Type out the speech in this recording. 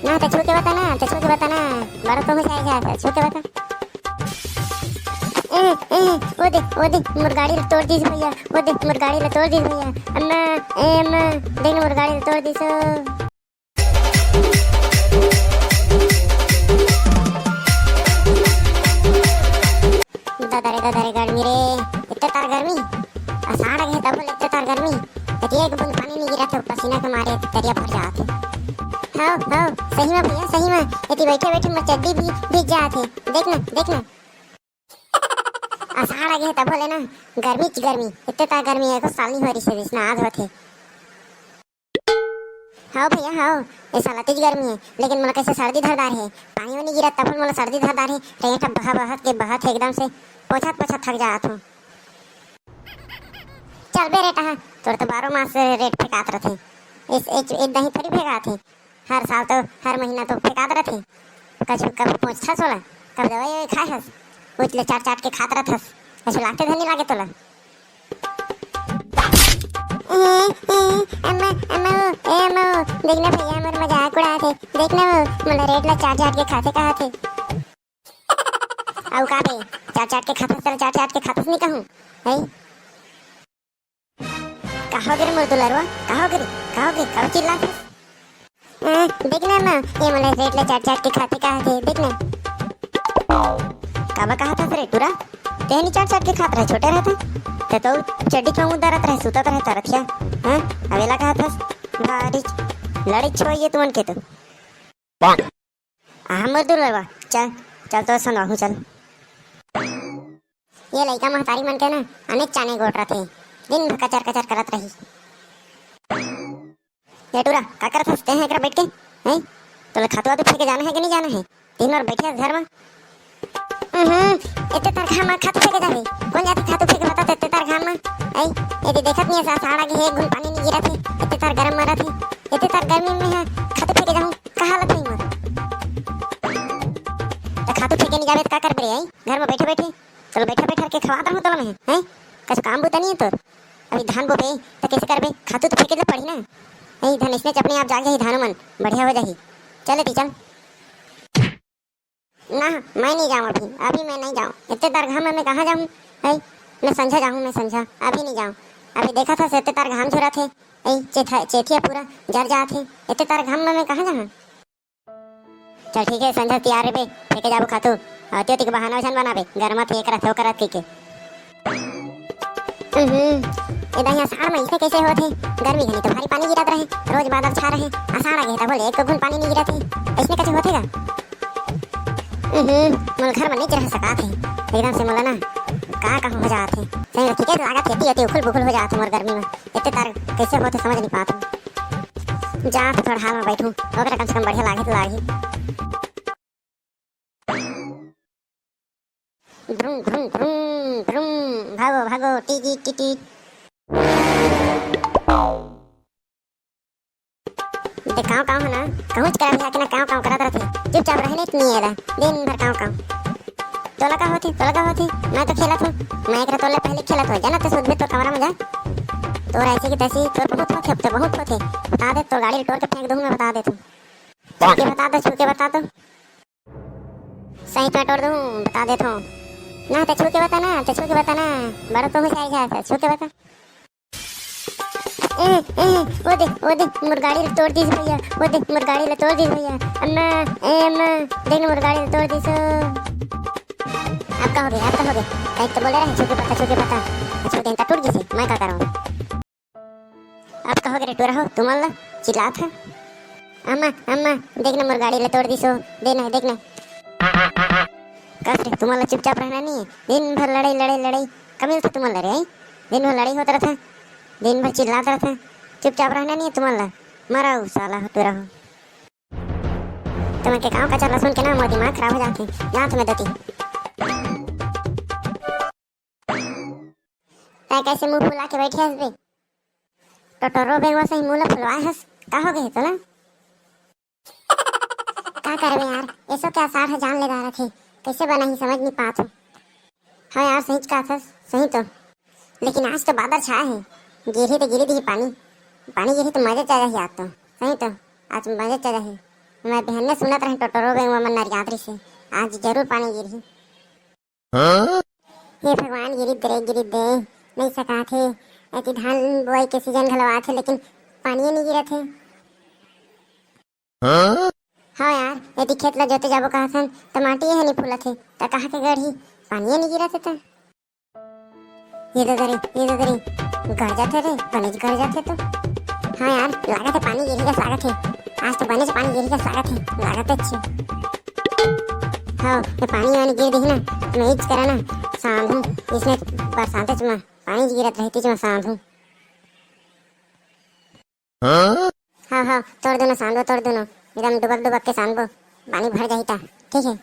ना तो छू के बता ना, तो छू के बता ना, बड़ा तो हो जाएगा, छू के बता। वो देख मुर्गाड़ी तोड़ दी भैया, वो देख मुर्गाड़ी तोड़ दी भैया। अम्मा अम्मा देख मुर्गाड़ी तोड़ दी सो। दादा रे गर्मी रे, इतने तार गर्मी आषाढ़ है तब इतने तार गर्मी, तरिया एक बूंद पानी नहीं गिरा तो पसीना के मारे तरिया भर जाते। हाँ सही में भैया, सही में इतनी बैठे बैठे मेरी चड्डी भी भीग जाते। देखना आषाढ़ आ गया तब बोले ना गर्मी इतने तार गर्मी है, कुछ साल नहीं हो रही से जिसना आज होते। हाँ भैया हाँ, ऐसा लतीज गर्मी है, लेकिन मोला कैसे सर्दी धरदार है, पानी वानी गिरा तब मोला सर्दी धरदार है। रेठा बहत एकदम से पोछा थक जात हूँ। चल बे रेटा हाँ, तोर तो 12 मास रेट फेंकात रहते, इस एक दही थोड़ी फेंकात है, हर साल तो हर महीना तो फेंकात रहते। कभी पोछता सोला, कब दवाई खाए हस, उचले चाट के खात रहत हस, ऐसे लागते धनी लागे तोला। अम्मा देखना भैया मोर मजाक उड़ाते, देखना मोला रेट ला चाट के खाते कहा थे। आउ का बे चाट के खाते चल चाट के खाते नहीं कहूं है। कहो गिर मोर दुलरवा, कहो गिर कहो चिल्लाते। देखना अम्मा ये मोला रेट ला चाट के खाते कहा थे, देखना काबा कहा था रे टूरा तेहनी चाट के खात रहे, छोटे रहते तो चड्डी क्यों उतारत रहे, सुतत रहे तरथिया। हां अवेला कहा था बारिश लड़ी छोइए तुमन के तो हमर दुलरवा। चल तो संगहू चल। ये लइका महतारी मन के ना अनेक चाने गोट रथे, दिन भर कचर करत रही। ये टूरा का करत हंसते हैं एकरा बैठ के हैं, तो खातवा तो फेंके जाना है कि नहीं जाना है, दिन भर बैठे घर में। इतने तार घाम में खातू फेंके जावे, कौन जाते खातू फेंके बता इतने तार घाम में आई। ये देखत नहीं है साड़ा के एक घूंट पानी नहीं गिरा थे, इतने तार गरम मारा थे, इतने तार गर्मी में है खातू फेंके जाऊं का हालत नहीं मोर। तो खातू फेंके नहीं जावे तो का कर बे आई, घर में बैठे चलो बैठे के खवात रहूं तो मैं हैं, कुछ काम बुता नहीं है तोर। अभी धान बोबे तो कैसे करबे, खातू तो फेंके ले पड़ी ना नहीं, धान इसने अपने आप जाग जाही, धान मन बढ़िया हो जाही। चले ती चल ना, मैं नहीं जाऊँ अभी मैं नहीं जाऊँ, इतने तार घाम में मैं कहाँ जाऊँ है। मैं संझा अभी नहीं जाऊँ। अभी देखा था इतने तार घाम झुरा थे, चेथिया पूरा जर जा थे, इतने तार घाम में मैं कहाँ जाऊँ। चल ठीक है संझा तैयार है बे, फेंके जाबो खातू आते के बहाना वचन बनाबे, गरमा थे एकरा थो करत के ए दहिया साड़ में इसे कैसे होथे, गर्मी घनी तो भारी पानी गिरत रहे, रोज बादल छा रहे, आषाढ़ आ गए तो बोले एक घूंट पानी नहीं गिरत है, इसने कैसे होथेगा। मोल घर में नहीं रह सका थे, एकदम से मोला ना का हो जाते सही ठीक है, लागत खेती होती उखल बुखल हो जाते मोर गर्मी में, इतने तार कैसे होते समझ नहीं पाते। जा तो थोड़ा हाल में बैठूं ओकरा कम से कम बढ़िया लागे तो लागी। भ्रूम भ्रूम भ्रूम भ्रूम भागो टी टी। ते काव है ना कहूच करा भैया के ना काव करत रहथे, चुपचाप रहने नहीं एला दिन भर काव। तोला का होती मैं तो खेलत हूं, मैं एकरा तोले पहले खेलत हो जाना तो सुधबे तो कमरा में जा। तोर ऐसे की तैसी तोर बहुत होते बता दे, तो गाड़ी टोर के फेंक दूं मैं, बता दे तू के बता दे, छू के बता दो सही पे टोर दूं, बता दे तो ना तो छू के बता ना, बड़ा तो हो जाएगा, छू के बता। वो देख मुर्गाड़ी तोड़ दी भैया, वो देख मुर्गाड़ी तोड़ दी भैया। अम्मा देख मुर्गाड़ी तोड़ दी सो। अब का हो गया कहीं तो बोले रहे छू के पता छू दें टूट गई से मैं क्या करूं। अब का हो गया टूरा हो तुम अल्लाह चिल्लात है। अम्मा देखना मुर्गाड़ी तोड़ दी सो, देखना कस रे तुम अल्लाह चुपचाप रहना नहीं है, दिन भर लड़ाई कमिल था तुम अल्लाह रे, दिन भर लड़ाई होता रहता, दिन भर चिल्लाता रहता, चुपचाप रहना नहीं है तुम अल्लाह, मरा साला तू रहो। तुम्हें के गाँव का चला सुन के ना मोर दिमाग खराब हो जाते, जहाँ तुम्हें देती तै कैसे मुंह फुला के बैठे हंस बे, टोटोरो बेगवा से मुंह फुलवाए हंस का हो गए तो ना का करबे यार, ऐसो क्या आसार है जान ले रहा थे, कैसे बना ही समझ नहीं पात हूँ। हाँ यार सही का था सही तो, लेकिन आज तो बादल छाए है, गिरी दी पानी गिरी तो मजे चल रही आज तो, सही तो आज मजे चल रही। मैं बहन सुनत रहे टोटरो गए मन नरियादरी से आज जरूर पानी गिरी। हे भगवान गिरी दे नहीं सका थे ऐसी धान बुआई के सीजन घलवा थे लेकिन पानी नहीं गिरा थे। हाँ यार यदि खेत ला जोते जाबो कहा सन तो माटी है नहीं फूला थे तो कहा के गढ़ी पानी नहीं गिरा थे तो ये तो दरी गड़ जाते रे बनेज गड़ जाते तो। हाँ यार लागत है पानी गिरेगा स्वागत है आज तो बने से पानी गिरेगा स्वागत है लागत अच्छी। हाँ ये पानी वानी गिर दी ना तो मैं इच करा ना सांधू इसमें बरसाते चुमा पानी गिरत रहती चुमा सांधू। हाँ तोड़ दो ना सांधो तोड़ दो ना एकदम डुबक के सांधो पानी भर जाता ठीक है।